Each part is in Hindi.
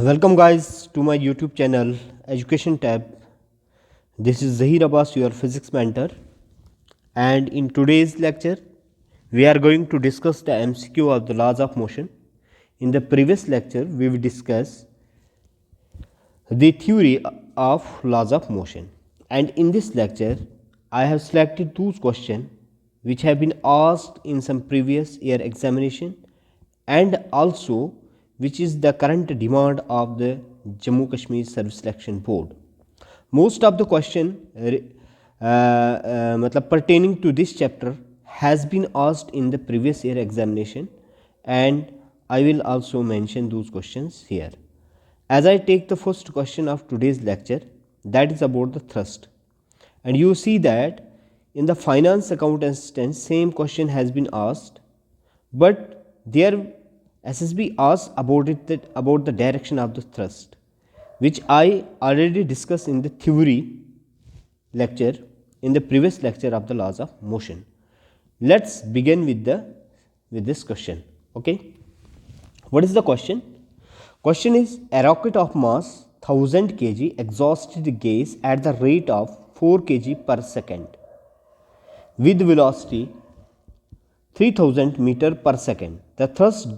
Welcome guys to my YouTube channel Education Tab. This is Zahir Abbas, your physics mentor, and in today's lecture we are going to discuss the MCQ of the laws of motion. In the previous lecture we will discuss the theory of laws of motion, and in this lecture I have selected those questions which have been asked in some previous year examination and also which is the current demand of the Jammu Kashmir Service Selection Board. Most of the question pertaining to this chapter has been asked in the previous year examination, and I will also mention those questions here. As I take the first question of today's lecture, that is about the thrust, and you see that in the finance account assistant same question has been asked, but there SSB asked about the direction of the thrust, which I already discussed in the theory lecture in the previous lecture of the laws of motion. Let's begin with this question. Okay, what is the question? Question is, a rocket of mass 1000 kg exhausted gas at the rate of 4 kg per second with velocity 3000 meter per second. The thrust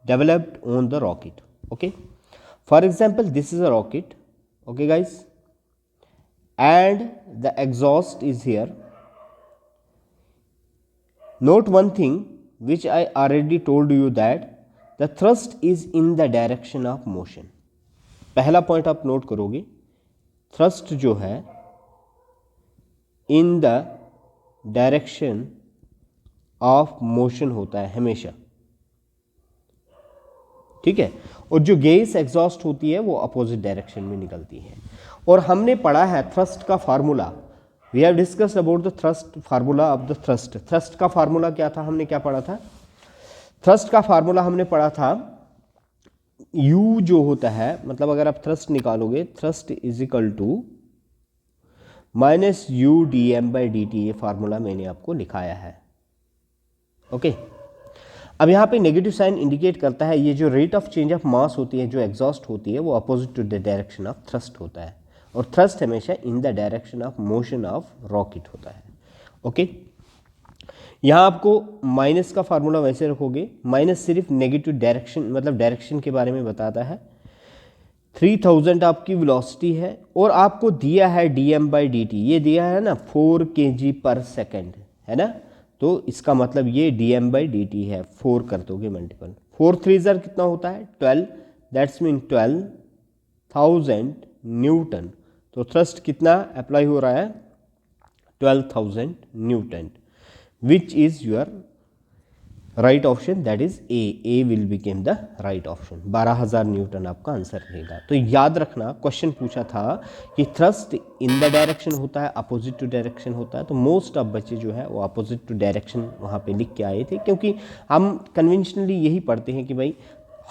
developed on the rocket. Okay, for example, this is a rocket. Okay guys, and the exhaust is here. Note one thing which I already told you, that the thrust is in the direction of motion. पहला पॉइंट आप नोट करोगे, thrust जो है in the direction of motion होता है हमेशा, ठीक है, और जो गैस एग्जॉस्ट होती है वो अपोजिट डायरेक्शन में निकलती है. और हमने पढ़ा है थ्रस्ट का formula. We have discussed about the thrust formula of the thrust. Thrust का फार्मूला क्या था, हमने क्या पढ़ा था? थ्रस्ट का फार्मूला हमने पढ़ा था U जो होता है, मतलब अगर आप थ्रस्ट निकालोगे, thrust is equal to minus u d m by d t. ये फार्मूला मैंने आपको लिखाया है. ओके, अब यहाँ पे नेगेटिव साइन इंडिकेट करता है ये जो rate of change of mass होती है, जो एग्जॉस्ट होती है, वो opposite to the direction of thrust होता है, और थ्रस्ट हमेशा in the direction of motion of rocket होता है. ओके, यहाँ आपको माइनस का फार्मूला वैसे रखोगे. माइनस सिर्फ नेगेटिव डायरेक्शन, मतलब डायरेक्शन के बारे में बताता है. 3000 आपकी वेलोसिटी है और आपको दिया है dm बाई dt. ये दिया है ना 4 kg पर सेकेंड, है ना, तो इसका मतलब ये dm बाई dt है. 4 कर दोगे मल्टीपल, 4 3 कितना होता है 12, दैट्स मीन 12,000 न्यूटन. तो थ्रस्ट कितना अप्लाई हो रहा है 12,000 Newton, which is your right option, that is a will became the right option. 12,000 Newton आपका आंसर रहेगा. तो याद रखना, क्वेश्चन पूछा था कि थ्रस्ट इन द डायरेक्शन होता है, अपोजिट टू डायरेक्शन होता है. तो मोस्ट ऑफ बच्चे जो है वो अपोजिट टू डायरेक्शन वहाँ पे लिख के आए थे, क्योंकि हम कन्वेंशनली यही पढ़ते हैं कि भाई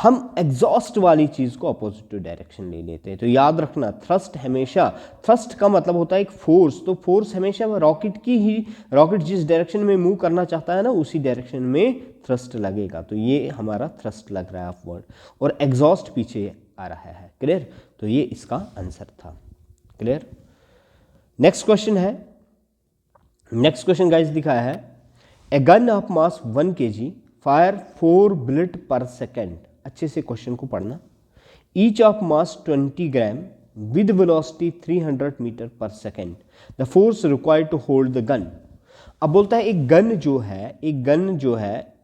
हम एग्जॉस्ट वाली चीज़ को अपोजिट टू डायरेक्शन ले लेते हैं. तो याद रखना, थ्रस्ट हमेशा, थ्रस्ट का मतलब होता है एक फोर्स. तो फोर्स हमेशा रॉकेट की ही, रॉकेट जिस डायरेक्शन में मूव करना चाहता है ना, उसी डायरेक्शन में थ्रस्ट लगेगा. तो ये हमारा थ्रस्ट लग रहा है अपवर्ड, और एग्जॉस्ट पीछे आ रहा है. क्लियर? तो ये इसका आंसर था. क्लियर? नेक्स्ट क्वेश्चन है, नेक्स्ट क्वेश्चन गाइस दिखाया है, a gun of mass 1 kg fire 4 bullet per second. अच्छे से क्वेश्चन को पढ़ना. Each of mass 20 gram with velocity 300 metre per second. The force required to hold the gun. अब बोलता है एक गन जो है, एक गन जो है,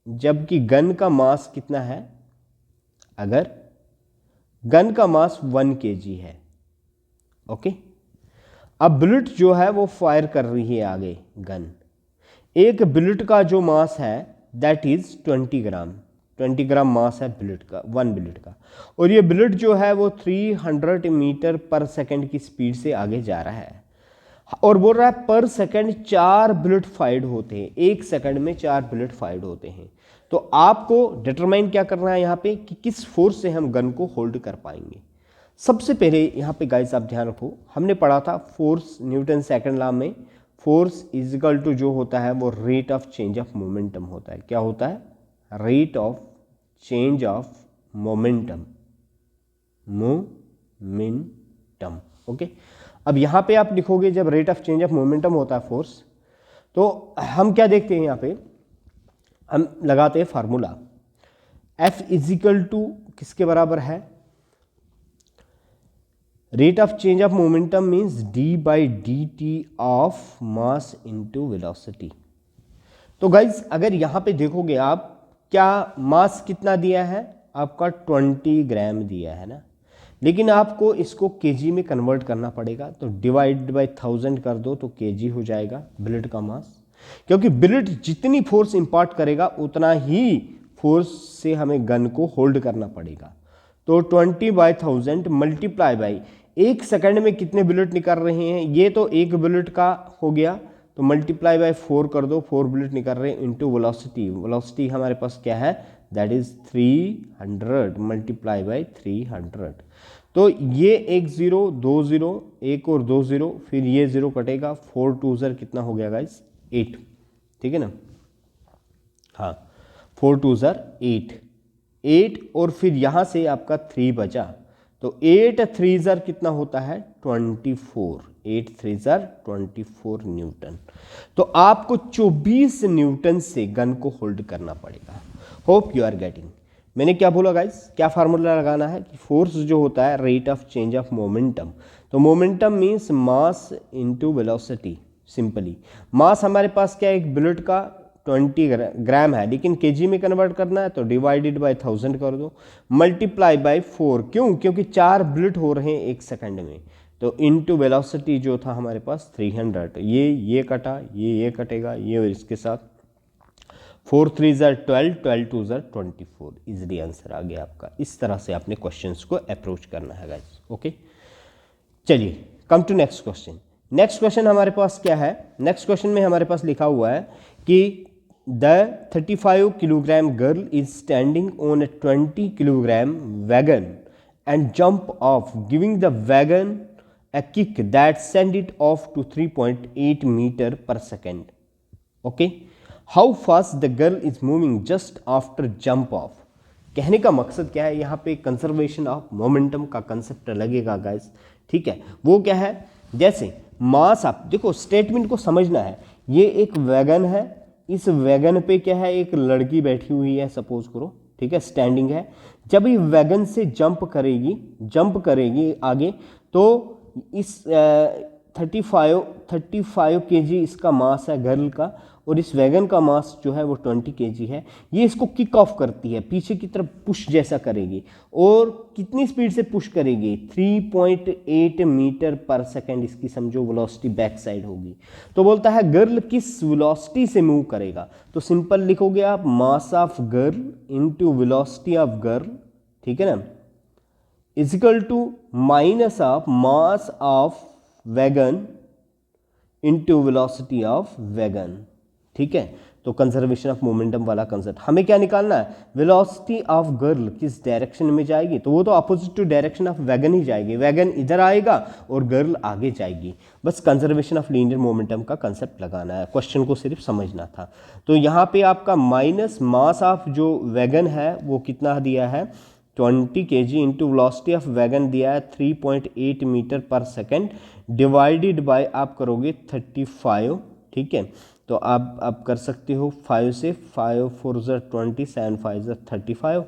जबकि गन का मास कितना है, अगर गन का मास 1 kg है. ओके, अब बुलेट जो है वो फायर कर रही है आगे गन. एक बुलेट का जो मास है दैट इज 20 ग्राम. 20 ग्राम मास है बुलेट का, 1 बुलेट का, और ये बुलेट जो है वो 300 मीटर पर सेकंड की स्पीड से आगे जा रहा है, और बोल रहा है पर सेकंड 4 बुलेट फायर्ड होते हैं. 1 सेकंड में 4 बुलेट फायर्ड होते हैं. तो आपको डिटरमाइन क्या करना है यहाँ पे कि किस फोर्स से हम गन को होल्ड कर पाएंगे. सबसे पहले यहाँ पे गाइस आप ध्यान रखो, हमने पढ़ा था फोर्स न्यूटन सेकंड लॉ में, फोर्स इज इक्वल टू जो होता है वो rate of change of momentum होता है. क्या होता है? Rate of change of momentum. Momentum. Okay, अब यहाँ पे आप लिखोगे जब rate of change of momentum होता है फोर्स, तो हम क्या देखते हैं यहाँ पे, हम लगाते हैं फार्मूला F इजिकल टू किसके बराबर है, rate of change of momentum means D by d T of mass into velocity. तो गाइज अगर यहाँ पे देखोगे आप, क्या मास कितना दिया है आपका 20 ग्राम दिया है ना, लेकिन आपको इसको केजी में कन्वर्ट करना पड़ेगा, तो डिवाइड बाय 1000 कर दो तो केजी हो जाएगा बुलेट का मास, क्योंकि बुलेट जितनी फोर्स इंपार्ट करेगा उतना ही फोर्स से हमें गन को होल्ड करना पड़ेगा। तो 20/1000 मल्टीप्लाई बाई, एक सेकंड में कितने बुलेट निकल रहे हैं, ये तो एक बुलेट का हो गया, तो मल्टीप्लाई बाय 4 कर दो, 4 बुलेट निकल रहे हैं, इंटू वेलोसिटी, वेलोसिटी हमारे पास क्या है, दैट इज 300 मल्टीप्लाई बाय 300। तो ये एक 0 2 0 एक और 2 0, फिर ये 0 कटेगा, 4 2 0 कितना हो गया गाइस 8, ठीक है ना, हाँ 4 2 0 8 और फिर यहाँ से आपका 3 बचा, तो 8 3 0 कितना होता है 24, 8 3 0 24 न्यूटन। तो आपको 24 न्यूटन से गन को होल्ड करना पड़ेगा। Hope you are getting. मैंने क्या बोला गाइस, क्या फार्मूला लगाना है कि फोर्स जो होता है rate of change of momentum, तो momentum means mass into velocity. Simply mass हमारे पास क्या है, एक बुलेट का 20 ग्राम है, लेकिन केजी में कन्वर्ट करना है, तो डिवाइडेड बाय 1000 कर दो, मल्टीप्लाई बाय 4, क्यों, क्योंकि 4 बुलेट हो रहे हैं एक सेकंड में, तो इनटू वेलोसिटी जो था हमारे पास 300, ये कटा, ये कटेगा, ये और इसके साथ 4 3 0 12 12 2 0 24, इजिली आंसर आ गया आपका। इस तरह से आपने क्वेश्चंस को अप्रोच करना है गाइस। ओके, चलिए come to next question. Next question हमारे पास क्या है, नेक्स्ट क्वेश्चन में हमारे पास लिखा हुआ है कि the 35 kilogram girl is standing on A 20 kilogram wagon and jump of, giving the wagon a kick that send it off to 3.8 meter per second. Okay, how fast the girl is moving just after jump off. कहने का मकसद क्या है, यहाँ पे कंजर्वेशन ऑफ मोमेंटम का कंसेप्ट लगेगा गाइस, ठीक है। वो क्या है, जैसे मास, आप देखो स्टेटमेंट को समझना है, ये एक वैगन है, इस वैगन पे क्या है, एक लड़की बैठी हुई है सपोज करो, ठीक है, स्टैंडिंग है। जब ये वैगन से जंप करेगी आगे, तो इस 35 केजी इसका मास है गर्ल का, और इस वैगन का मास जो है वो 20 केजी है। ये इसको किक ऑफ करती है, पीछे की तरफ पुश जैसा करेगी, और कितनी स्पीड से पुश करेगी, 3.8 मीटर पर सेकेंड इसकी समझो वेलोसिटी बैक साइड होगी। तो बोलता है गर्ल किस वेलोसिटी से मूव करेगा, तो सिंपल लिखोगे आप mass of girl into velocity of girl, ठीक है ना, is equal to minus of mass of wagon into velocity of wagon, ठीक है। तो कंजर्वेशन ऑफ मोमेंटम वाला कंसेप्ट हमें क्या निकालना है, वेलोसिटी ऑफ गर्ल किस डायरेक्शन में जाएगी, तो वो तो opposite to direction of wagon ही जाएगी, वैगन इधर आएगा और गर्ल आगे जाएगी। बस कंजर्वेशन ऑफ लीनियर मोमेंटम का कंसेप्ट लगाना है, क्वेश्चन को सिर्फ समझना था। तो यहाँ पे आपका माइनस मास ऑफ जो वैगन है वो कितना दिया है 20 kg into velocity of wagon दिया है 3.8 metre per second, divided by आप करोगे 35, ठीक है। तो आप कर सकते हो 5 से, 5 4 20, 7 5 35,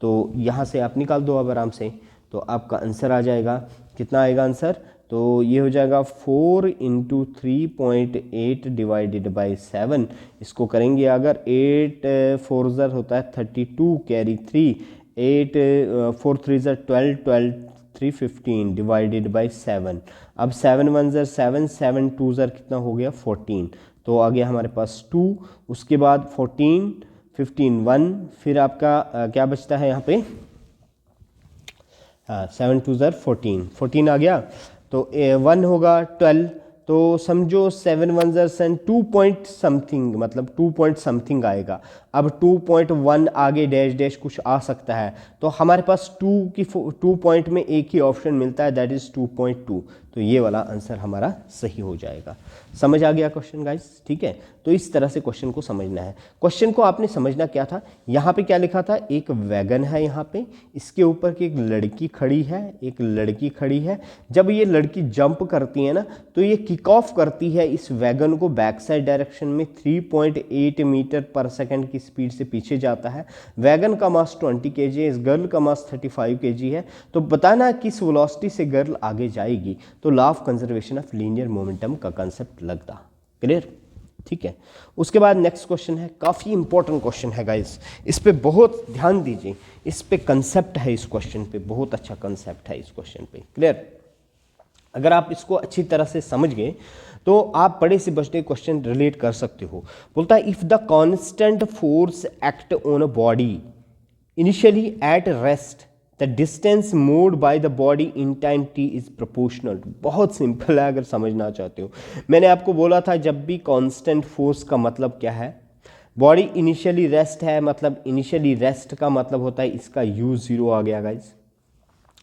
तो यहाँ से आप निकाल दो अब आराम से, तो आपका आंसर आ जाएगा, कितना आएगा आंसर, तो ये हो जाएगा 4 इंटू 3.8 डिवाइडेड बाई 7, इसको करेंगे अगर 8 4 होता है 32 कैरी 3, 8 4 3 12 12 3 15 डिवाइडेड बाई 7। अब 7 1 7 7 2 कितना हो गया 14, तो आ गया हमारे पास 2, उसके बाद 14 15 1, फिर आपका क्या बचता है यहाँ पे, हाँ 7 2 14 आ गया, तो 1 होगा 12, तो समझो 7 1 2 पॉइंट समथिंग, मतलब 2 पॉइंट समथिंग आएगा। अब 2.1 आगे डैश डैश कुछ आ सकता है, तो हमारे पास 2 पॉइंट में एक ही ऑप्शन मिलता है, दैट इज़ 2.2। तो ये वाला आंसर हमारा सही हो जाएगा। समझ आ गया क्वेश्चन गाइस? ठीक है, तो इस तरह से क्वेश्चन को समझना है। क्वेश्चन को आपने समझना क्या था, यहाँ पे क्या लिखा था, एक वैगन है यहाँ पे, इसके ऊपर की एक लड़की खड़ी है, एक लड़की खड़ी है। जब ये लड़की जंप करती है ना, तो ये किक ऑफ करती है इस वैगन को बैक साइड डायरेक्शन में, 3.8 मीटर पर सेकंड की स्पीड से पीछे जाता है। वैगन का मास 20 kg है, इस गर्ल का मास 35 kg है। तो बताना किस वेलोसिटी से गर्ल आगे जाएगी, तो law of conservation of linear momentum का कंसेप्ट लगता। क्लियर? ठीक है। उसके बाद नेक्स्ट क्वेश्चन है, काफ़ी इंपॉर्टेंट क्वेश्चन है गाइस, इस पे बहुत ध्यान दीजिए, इस पे कंसेप्ट है, इस क्वेश्चन पे बहुत अच्छा कंसेप्ट है इस क्वेश्चन पे। क्लियर? अगर आप इसको अच्छी तरह से समझ गए तो आप बड़े से बड़े क्वेश्चन रिलेट कर सकते हो। बोलता है if the constant force act on a body initially at rest the distance moved by the body in time t is proportional. बहुत सिंपल है अगर समझना चाहते हो। मैंने आपको बोला था जब भी कांस्टेंट फोर्स का मतलब क्या है, बॉडी इनिशियली रेस्ट है, मतलब इनिशियली रेस्ट का मतलब होता है इसका u0 आ गया गाइस।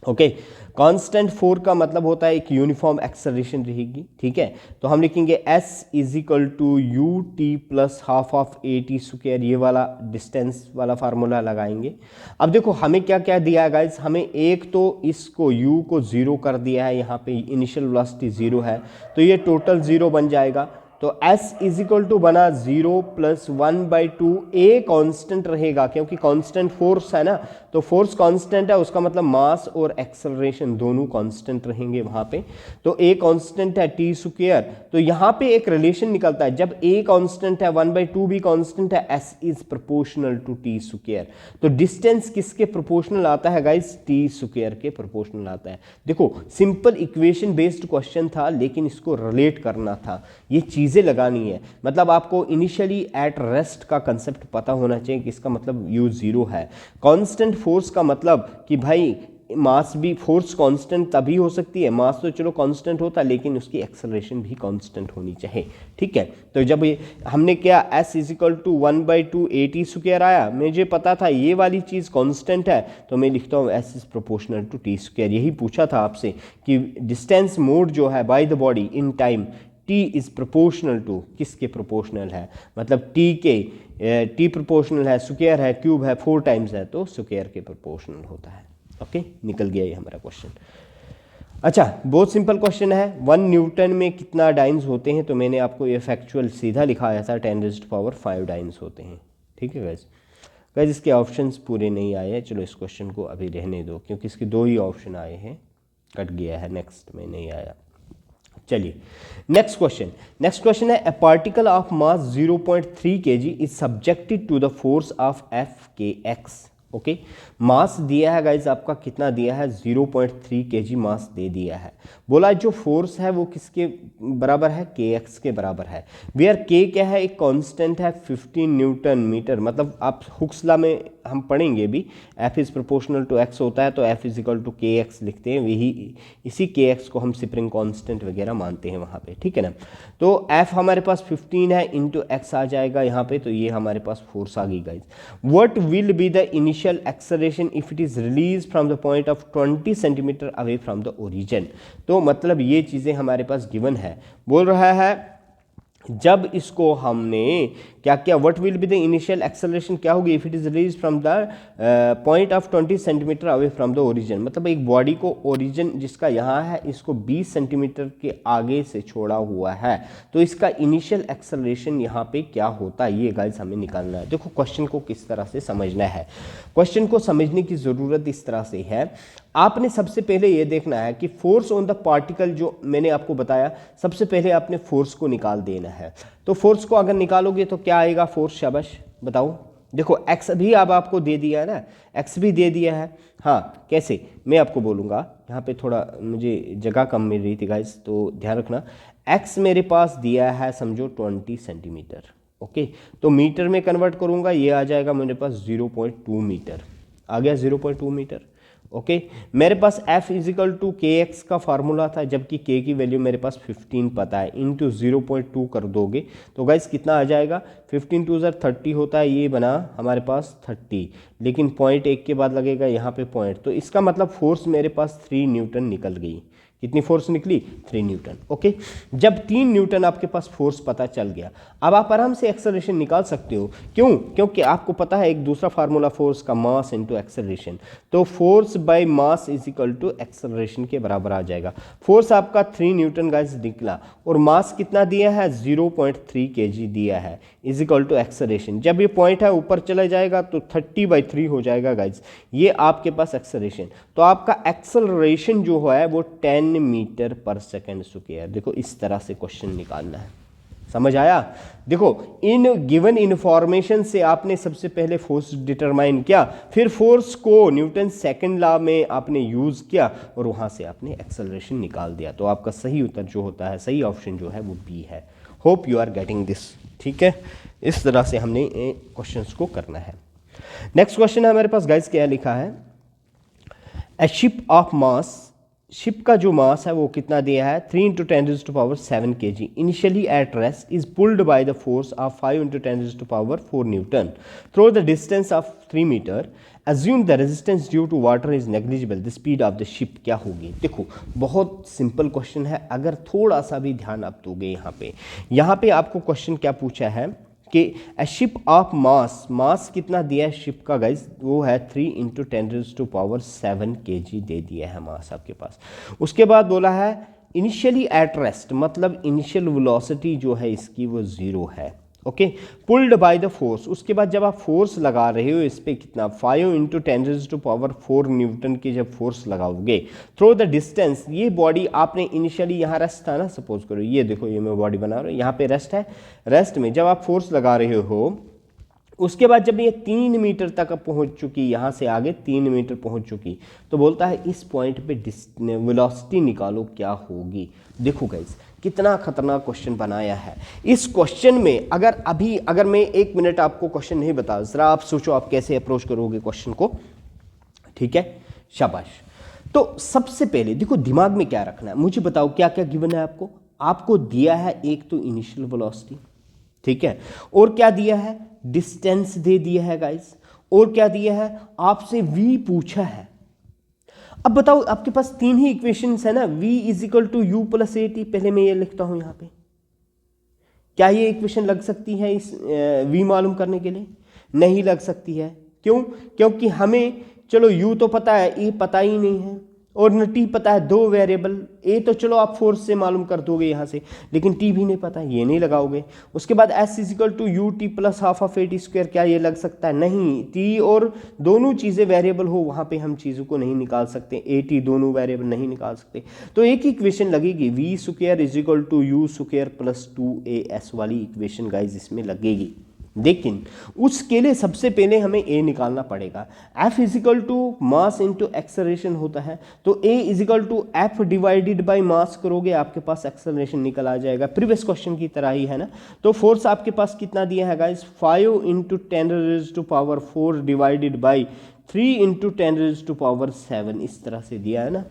ओके, कांस्टेंट फोर्स का मतलब होता है एक यूनिफॉर्म एक्सेलरेशन रहेगी। ठीक है, तो हम लिखेंगे s is equal to u t plus half of a t square, ये वाला डिस्टेंस वाला फार्मूला लगाएंगे। अब देखो हमें क्या क्या दिया है गाइस, हमें एक तो इसको u को 0 कर दिया है, यहाँ पे इनिशियल वेलोसिटी 0 है, तो ये टोटल 0 बन जाएगा। तो s इज इक्वल टू बना 0 प्लस 1/2, ए कांस्टेंट रहेगा क्योंकि कांस्टेंट फोर्स है ना, तो फोर्स कांस्टेंट है, उसका मतलब मास और एक्सेलरेशन दोनों कांस्टेंट रहेंगे वहां पे। तो ए कांस्टेंट है टी स्क्वायर, तो यहाँ पे एक रिलेशन निकलता है, जब ए कांस्टेंट है 1/2 भी कांस्टेंट है, s is proportional to t square. तो डिस्टेंस किसके प्रोपोर्शनल आता है गाइस, टी स्क्वायर के प्रोपोर्शनल आता है। देखो सिंपल इक्वेशन बेस्ड क्वेश्चन था, लेकिन इसको रिलेट करना था, ये चीजें लगानी है। मतलब आपको इनिशियली एट रेस्ट का कंसेप्ट पता होना चाहिए कि इसका मतलब u0 है। कांस्टेंट फोर्स का मतलब कि भाई मास भी, फोर्स कांस्टेंट तभी हो सकती है, मास तो चलो कांस्टेंट होता है लेकिन उसकी एक्सेलरेशन भी कांस्टेंट होनी चाहिए। ठीक है, तो जब ये हमने क्या s is equal to 1/2 a t square आया, मुझे पता था ये वाली चीज़ कांस्टेंट है, तो मैं लिखता हूँ s is proportional to t square. यही पूछा था आपसे कि डिस्टेंस मोड जो है by the body in time t is proportional to, किसके प्रोपोर्शनल है, मतलब t के t प्रोपोर्शनल है, स्क्वायर है, क्यूब है, 4 टाइम्स है, तो स्क्वायर के प्रोपोर्शनल होता है। ओके, निकल गया ये हमारा क्वेश्चन। अच्छा, बहुत सिंपल क्वेश्चन है, 1 न्यूटन में कितना डाइन्स होते हैं, तो मैंने आपको ये फैक्चुअल सीधा लिखाया था, 10⁻⁵ डाइन्स होते हैं। ठीक है गाइस? गाइस इसके ऑप्शंस पूरे नहीं आए हैं, चलो इस क्वेश्चन को अभी रहने दो क्योंकि इसके 2 ही ऑप्शन आए हैं, कट गया है, नेक्स्ट में नहीं आया। चलिए नेक्स्ट क्वेश्चन है, a particle of mass 0.3 kg is subjected to the force of f k x. Okay, mass दिया है गाइज आपका, कितना दिया है, 0.3 kg मास दे दिया है। बोला जो फोर्स है वो किसके बराबर है, के एक्स के बराबर है। वेयर के क्या है, एक कांस्टेंट है 15 न्यूटन मीटर, मतलब आप हुक्स लॉ में हम पढ़ेंगे भी, f is proportional to x होता है, तो f is equal to k x लिखते हैं, वही इसी के एक्स को हम स्प्रिंग कांस्टेंट वगैरह मानते हैं वहाँ पे। ठीक है ना, तो एफ हमारे पास 15 है, इंटू एक्स आ जाएगा यहाँ पे, तो ये हमारे पास फोर्स आ गई guys. What will be the initial acceleration if it is release from the point of 20 centimetre away from the origin. तो मतलब ये चीज़ें हमारे पास गिवन है, बोल रहा है जब इसको हमने क्या किया, what will be the initial acceleration क्या होगी if it is release from the point of 20 centimetre away from the origin. मतलब एक बॉडी को ओरिजिन जिसका यहाँ है इसको 20 सेंटीमीटर के आगे से छोड़ा हुआ है, तो इसका इनिशियल एक्सेलरेशन यहाँ पे क्या होता है, ये गाइस हमें निकालना है। देखो क्वेश्चन को किस तरह से समझना है, क्वेश्चन को समझने की ज़रूरत इस तरह से है, आपने सबसे पहले ये देखना है कि फोर्स ऑन द पार्टिकल, जो मैंने आपको बताया, सबसे पहले आपने फोर्स को निकाल देना है। तो फोर्स को अगर निकालोगे तो क्या आएगा फोर्स, शाबाश बताओ। देखो एक्स भी अब आपको दे दिया है ना, एक्स भी दे दिया है। हाँ कैसे, मैं आपको बोलूँगा, यहाँ पे थोड़ा मुझे जगह कम मिल रही थी गाइस, तो ध्यान रखना। एक्स मेरे पास दिया है समझो 20 सेंटीमीटर, ओके, तो मीटर में कन्वर्ट करूँगा, ये आ जाएगा मेरे पास 0.2 मीटर, आ गया 0.2 मीटर। ओके मेरे पास F is equal to k x का फार्मूला था, जबकि K की वैल्यू मेरे पास 15 पता है, इंटू 0.2 कर दोगे तो गाइस कितना आ जाएगा, 15 टू 30 होता है, ये बना हमारे पास 30, लेकिन पॉइंट एक के बाद लगेगा यहाँ पे पॉइंट, तो इसका मतलब फोर्स मेरे पास 3 न्यूटन निकल गई। कितनी फोर्स निकली, 3 न्यूटन। ओके जब 3 न्यूटन आपके पास फोर्स पता चल गया, अब आप आराम से एक्सेलरेशन निकाल सकते हो। क्यों, क्योंकि आपको पता है एक दूसरा फार्मूला फोर्स का, मास इनटू एक्सेलरेशन, तो force by mass is equal to acceleration के बराबर आ जाएगा। फोर्स आपका 3 न्यूटन गाइस निकला और मास कितना दिया है, 0.3 kg दिया है, इज इक्वल टू एक्सेलरेशन। जब ये पॉइंट है ऊपर चला जाएगा तो 30/3 हो जाएगा गाइस, ये आपके पास एक्सेलरेशन। तो आपका एक्सेलरेशन जो है वो 10 मीटर पर सेकेंड स्क्वायर। देखो इस तरह से क्वेश्चन निकालना है, समझ आया। देखो इन गिवन इन्फॉर्मेशन से आपने सबसे पहले फोर्स डिटरमाइन किया, फिर फोर्स को न्यूटन सेकंड लॉ में आपने यूज किया और वहां से आपने एक्सेलरेशन निकाल दिया। तो आपका सही उत्तर जो होता है, सही ऑप्शन जो है वो बी है। Hope you are getting this, ठीक है। इस तरह से हमने क्वेश्चंस को करना है। नेक्स्ट क्वेश्चन है हमारे पास गाइस, क्या लिखा है, ए शिप ऑफ मास, शिप का जो मास है वो कितना दिया है, 3 × 10⁻⁷ kg initially at rest is pulled by the force of 5 × 10⁴ newton through the distance of 3 metre, assume the resistance due to water is negligible, the speed of the ship क्या होगी। देखो बहुत सिंपल क्वेश्चन है, अगर थोड़ा सा भी ध्यान आप दोगे यहाँ पे आपको क्वेश्चन क्या पूछा है कि ए शिप ऑफ मास, मास कितना दिया है शिप का गाइज, वो है 3 × 10⁻⁷ kg दे दिया है मास आपके पास। उसके बाद बोला है इनिशियली एट रेस्ट, मतलब इनिशियल वेलोसिटी जो है इसकी वो 0 है। Okay pulled by the force, उसके बाद जब आप फोर्स लगा रहे हो इस पर कितना, 5 × 10⁴ न्यूटन की जब फोर्स लगाओगे थ्रू द डिस्टेंस, ये बॉडी आपने इनिशियली यहाँ रेस्ट था ना, सपोज करो ये देखो ये मैं बॉडी बना रहा हूँ, यहाँ पे रेस्ट है, रेस्ट में जब आप फोर्स लगा रहे हो, उसके बाद जब ये 3 मीटर तक पहुंच चुकी, यहाँ से आगे 3 मीटर पहुंच चुकी, तो बोलता है इस पॉइंट पे वेलोसिटी निकालो क्या होगी। देखो गाइस कितना खतरनाक क्वेश्चन बनाया है। इस क्वेश्चन में अगर मैं 1 मिनट आपको क्वेश्चन नहीं बता, जरा आप सोचो आप कैसे अप्रोच करोगे क्वेश्चन को, ठीक है, शाबाश। तो सबसे पहले देखो दिमाग में क्या रखना है, मुझे बताओ क्या क्या गिवन है आपको। आपको दिया है एक तो इनिशियल वेलोसिटी, ठीक है, और क्या दिया है, डिस्टेंस दे दिया है गाइस, और क्या दिया है, आपसे v पूछा है। अब बताओ आपके पास 3 ही इक्वेशंस है ना, v = u + at, पहले मैं ये लिखता हूं यहां पे, क्या ये इक्वेशन लग सकती है इस v मालूम करने के लिए, नहीं लग सकती है। क्यों, क्योंकि हमें चलो u तो पता है, e पता ही नहीं है, और न t पता है, 2 वेरिएबल, a तो चलो आप फोर्स से मालूम कर दोगे यहाँ से, लेकिन t भी नहीं पता, ये नहीं लगाओगे। उसके बाद s = ut + ½ क्या ये लग सकता है, नहीं, t और दोनों चीज़ें वेरिएबल हो वहाँ पे हम चीज़ों को नहीं निकाल सकते, at दोनों वेरिएबल नहीं निकाल सकते। तो एक ही इक्वेशन लगेगी, v² = u² + 2as वाली इक्वेशन गाइज इसमें लगेगी। लेकिन उसके लिए सबसे पहले हमें a निकालना पड़ेगा। F = मास इंटू एक्सेलरेशन होता है, तो a = F divided by mass करोगे आपके पास एक्सेलरेशन निकल आ जाएगा, प्रीवियस क्वेश्चन की तरह ही है ना। तो फोर्स आपके पास कितना दिया है गाइस, 5 × 10⁴ डिवाइडेड बाय 3 × 10⁻⁷, इस तरह से दिया है ना।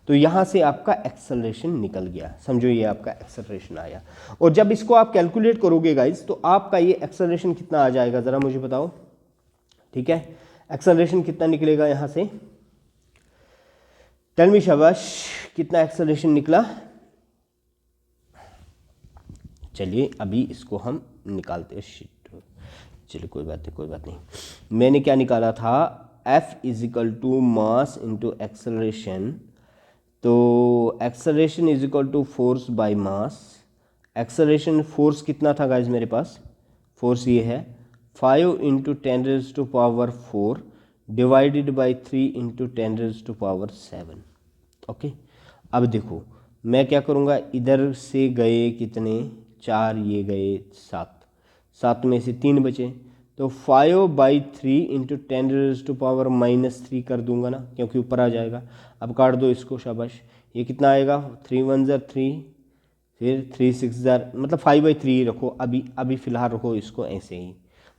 तो यहाँ से आपका एक्सेलरेशन निकल गया, समझो ये आपका एक्सेलरेशन आया। और जब इसको आप कैलकुलेट करोगे गाइज, तो आपका ये एक्सेलरेशन कितना आ जाएगा ज़रा मुझे बताओ, ठीक है, एक्सेलरेशन कितना निकलेगा यहाँ से, टेल मी शाबाश, कितना एक्सेलरेशन निकला। चलिए अभी इसको हम निकालते हैं, चलिए कोई बात नहीं, मैंने क्या निकाला था, F = मास इंटू एक्सेलरेशन, तो acceleration = force by mass. Acceleration force कितना था गाइज मेरे पास, फोर्स ये है 5 × 10⁴ डिवाइडेड बाय 3 × 10⁻⁷। ओके अब देखो मैं क्या करूँगा, इधर से गए कितने, 4, ये गए 7 में से 3 बचे, तो 5/3 × 10⁻³ कर दूंगा ना, क्योंकि ऊपर आ जाएगा। अब काट दो इसको, शाबाश, ये कितना आएगा, 3 × 1 = 3, फिर 3 × 6 = मतलब 5/3 रखो, अभी फ़िलहाल रखो इसको ऐसे ही,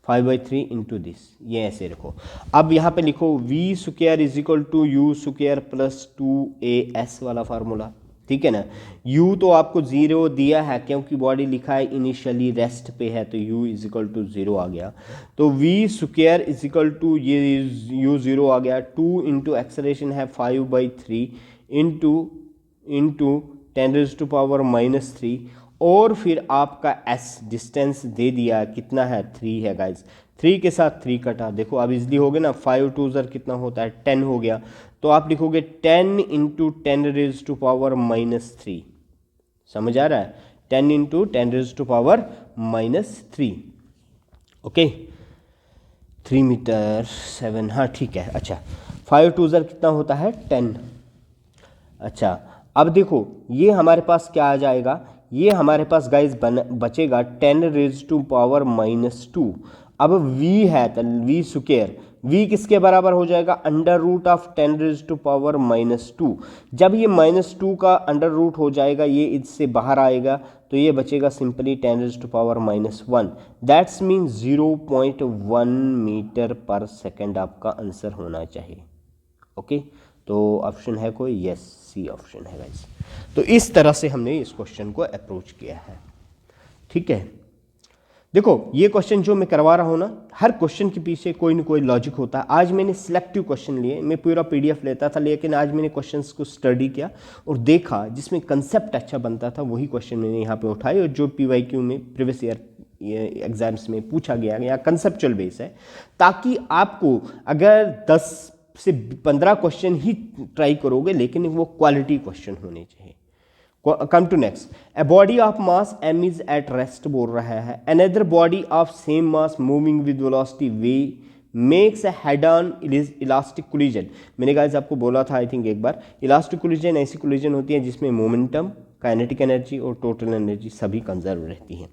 5/3 इंटू दिस, ये ऐसे रखो। अब यहाँ पे लिखो v² is equal to u² plus 2as वाला फार्मूला, ठीक है ना। u तो आपको 0 दिया है क्योंकि बॉडी लिखा है इनिशियली रेस्ट पे है, तो u इज इक्वल टू 0 आ गया। तो v² इज इक्वल टू ये u 0 आ गया, 2 इंटू एक्सेलरेशन है 5/3 इंटू 10⁻⁻³ और फिर आपका s डिस्टेंस दे दिया, कितना है 3 है गाइज। 3 के साथ 3 कटा, देखो अब इजली हो गया ना, 5 2 ज़र कितना होता है 10 हो गया। तो आप लिखोगे 10 इंटू 10⁻⁻3, समझ आ रहा है, 10 इंटू 10⁻⁻3, ओके 3 मीटर 7, हाँ ठीक है। अच्छा 5 2 ज़र कितना होता है 10। अच्छा अब देखो ये हमारे पास क्या आ जाएगा, ये हमारे पास गाइज बचेगा 10⁻⁻²। अब v है तो v², v किसके बराबर हो जाएगा, √10⁻²। जब ये -2 का अंडर रूट हो जाएगा, ये इससे बाहर आएगा, तो ये बचेगा simply 10⁻⁻1। That's mean 0.1 metre per second आपका आंसर होना चाहिए, ओके। तो ऑप्शन है कोई, यस सी ऑप्शन है गाइस। तो इस तरह से हमने इस क्वेश्चन को अप्रोच किया है, ठीक है। देखो ये क्वेश्चन जो मैं करवा रहा हूँ ना, हर क्वेश्चन के पीछे कोई ना कोई लॉजिक होता है। आज मैंने सिलेक्टिव क्वेश्चन लिए, मैं पूरा PDF लेता था, लेकिन आज मैंने क्वेश्चंस को स्टडी किया और देखा जिसमें कंसेप्ट अच्छा बनता था, वही क्वेश्चन मैंने यहाँ पे उठाए और जो PYQ में प्रीवियस ईयर एग्जाम्स में पूछा गया या कंसेप्चुअल बेस है, ताकि आपको अगर 10 से 15 क्वेश्चन ही ट्राई करोगे, लेकिन वो क्वालिटी क्वेश्चन होने चाहिए। Come to next, a body of mass m is at rest बोल रहा है, another body of same mass moving with velocity v makes a head on elastic collision. मैंने गाइस आपको बोला था आई थिंक एक बार, इलास्टिक कोलिजन ऐसी कोलिजन होती है जिसमें मोमेंटम, काइनेटिक एनर्जी और टोटल एनर्जी सभी कंजर्व रहती हैं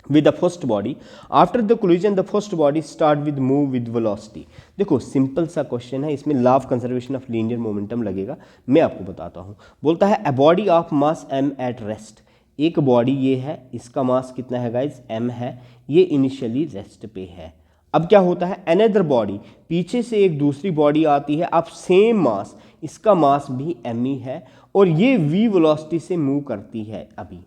with the first body. After the collision the first body start with move with velocity. देखो सिंपल सा क्वेश्चन है, इसमें law of conservation of linear momentum लगेगा, मैं आपको बताता हूँ। बोलता है a body of mass m at rest, एक बॉडी ये है, इसका मास कितना है गाइज m है, ये इनिशियली रेस्ट पे है। अब क्या होता है, अनदर बॉडी, पीछे से एक दूसरी बॉडी आती है ऑफ सेम मास, इसका मास भी m ही है और ये v वेलोसिटी से मूव करती है। अभी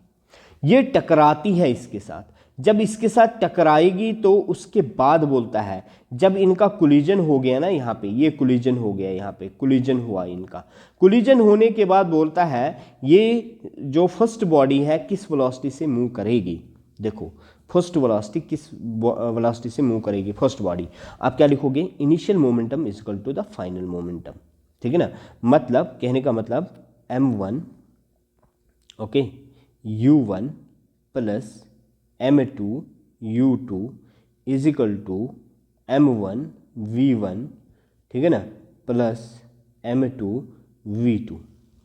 ये टकराती है इसके साथ, जब इसके साथ टकराएगी तो उसके बाद बोलता है, जब इनका कोलिजन हो गया ना, यहाँ पे ये कोलिजन हो गया, यहाँ पे कोलिजन हुआ इनका, कोलिजन होने के बाद बोलता है ये जो फर्स्ट बॉडी है किस वेलोसिटी से मूव करेगी। देखो फर्स्ट वेलोसिटी किस वेलोसिटी से मूव करेगी फर्स्ट बॉडी, आप क्या लिखोगे, initial momentum is equal to the final momentum, ठीक है ना। मतलब कहने का मतलब m1 okay u1 plus m2 u2 is equal to m1 v1, ठीक है ना, प्लस m2 v2।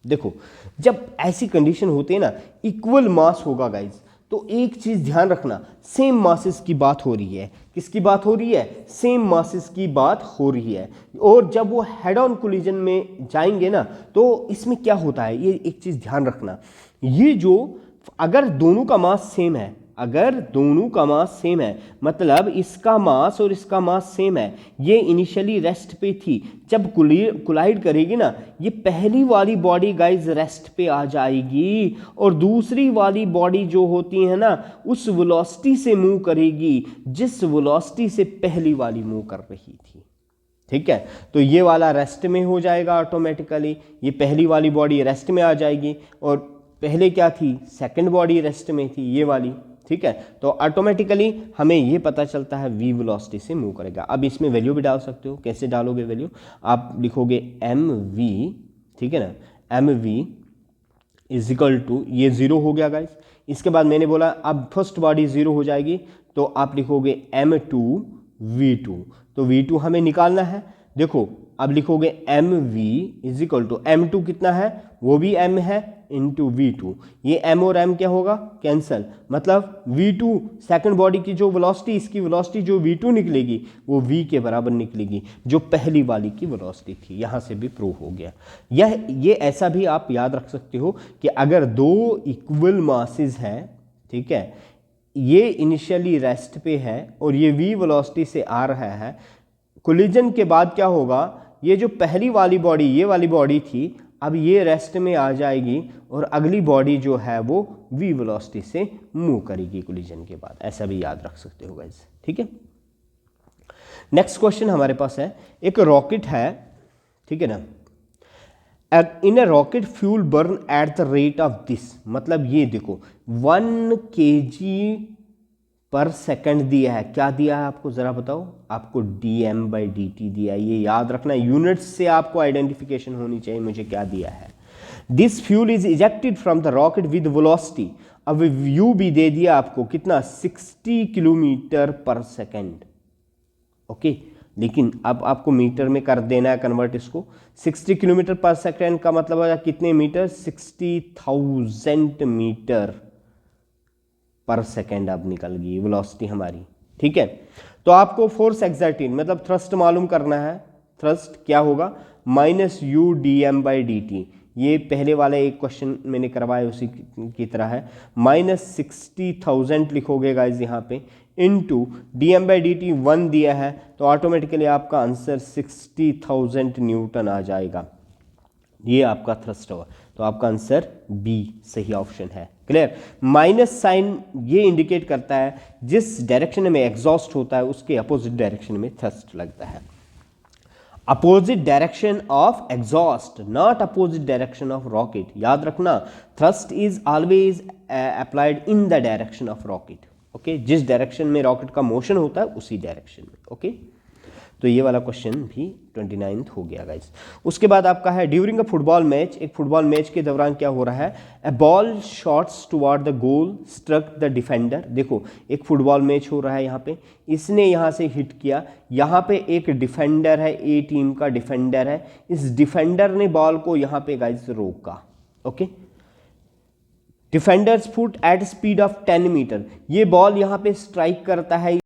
देखो जब ऐसी कंडीशन होती है ना, इक्वल मास होगा गाइज, तो एक चीज ध्यान रखना, सेम मासेस की बात हो रही है, किसकी बात हो रही है, सेम मासेस की बात हो रही है। और जब वो हेड ऑन कोलिजन में जाएंगे ना, तो इसमें क्या होता है, ये एक चीज ध्यान रखना, ये जो अगर दोनों का मास सेम है, अगर दोनों का मास सेम है, मतलब इसका मास और इसका मास सेम है, ये इनिशियली रेस्ट पे थी, जब कोलाइड करेगी ना, ये पहली वाली बॉडी गाइज रेस्ट पे आ जाएगी और दूसरी वाली बॉडी जो होती है ना, उस वेलोसिटी से मूव करेगी जिस वेलोसिटी से पहली वाली मूव कर रही थी, ठीक है। तो ये वाला रेस्ट में हो जाएगा ऑटोमेटिकली, ये पहली वाली बॉडी रेस्ट में आ जाएगी और पहले क्या थी, सेकंड बॉडी रेस्ट में थी, ये वाली, ठीक है। तो ऑटोमेटिकली हमें ये पता चलता है v वेलोसिटी से मूव करेगा। अब इसमें वैल्यू भी डाल सकते हो, कैसे डालोगे वैल्यू, आप लिखोगे mv, ठीक है ना, mv इज इक्वल टू, ये 0 हो गया गाइस। इसके बाद मैंने बोला अब फर्स्ट बॉडी 0 हो जाएगी, तो आप लिखोगे m2 v2, तो v2 हमें निकालना है। देखो अब लिखोगे mv is equal to, m2 कितना है, वो भी m है, इंटू v2, ये m और m क्या होगा, कैंसल, मतलब v2 सेकंड बॉडी की जो वेलोसिटी, इसकी वेलोसिटी जो v2 निकलेगी वो v के बराबर निकलेगी जो पहली वाली की वेलोसिटी थी। यहाँ से भी प्रूव हो गया। ये ऐसा भी आप याद रख सकते हो कि अगर दो इक्वल मासेस हैं, ठीक है, ये इनिशियली रेस्ट पे है और ये v वेलोसिटी से आ रहा है। कोलिजन के बाद क्या होगा, ये जो पहली वाली बॉडी, ये वाली बॉडी थी, अब ये रेस्ट में आ जाएगी और अगली बॉडी जो है वो v वेलोसिटी से मूव करेगी कोलिजन के बाद। ऐसा भी याद रख सकते हो गाइस, ठीक है। नेक्स्ट क्वेश्चन हमारे पास है, एक रॉकेट है, ठीक है ना। In a rocket fuel burn at the rate of this, मतलब ये देखो 1 kg/सेकंड दिया है। क्या दिया है आपको जरा बताओ, आपको dm/dt दिया है। ये याद रखना, यूनिट्स से आपको आइडेंटिफिकेशन होनी चाहिए मुझे क्या दिया है। This fuel is ejected from the rocket with velocity, अब यू भी दे दिया आपको कितना, 60 km/सेकंड। ओके, लेकिन अब आपको मीटर में कर देना है कन्वर्ट इसको। 60 km/सेकंड का मतलब है कितने मीटर, 60,000 मीटर/सेकंड अब निकल गई वेलोसिटी हमारी, ठीक है। तो आपको फोर्स एक्सर्टेड मतलब थ्रस्ट मालूम करना है। थ्रस्ट क्या होगा, -u dm/dt। ये पहले वाला एक क्वेश्चन मैंने करवाया उसी की तरह है। -60,000 लिखोगे गाइज यहाँ पे, इनटू dm/dt 1 दिया है, तो ऑटोमेटिकली आपका आंसर 60,000 न्यूटन आ जाएगा। ये आपका थ्रस्ट होगा, तो आपका आंसर बी सही ऑप्शन है। क्लियर। माइनस साइन ये इंडिकेट करता है जिस डायरेक्शन में एग्जॉस्ट होता है उसके अपोजिट डायरेक्शन में थ्रस्ट लगता है। Opposite direction of exhaust, not opposite direction of rocket. याद रखना, thrust is always applied in the direction of rocket. Okay, जिस डायरेक्शन में रॉकेट का मोशन होता है उसी डायरेक्शन में। ओके, तो ये वाला क्वेश्चन भी 29th हो गया गाइस। उसके बाद आपका है, ड्यूरिंग अ फुटबॉल मैच, एक फुटबॉल मैच के दौरान क्या हो रहा है, a ball shots toward the goal struck the defender. देखो एक फुटबॉल मैच हो रहा है, यहाँ पे इसने यहाँ से हिट किया, यहाँ पे एक डिफेंडर है, ए टीम का डिफेंडर है, इस डिफेंडर ने बॉल को यहाँ पे गाइस रोका। Okay, defenders foot at speed of 10 metre, ये बॉल यहाँ पे स्ट्राइक करता है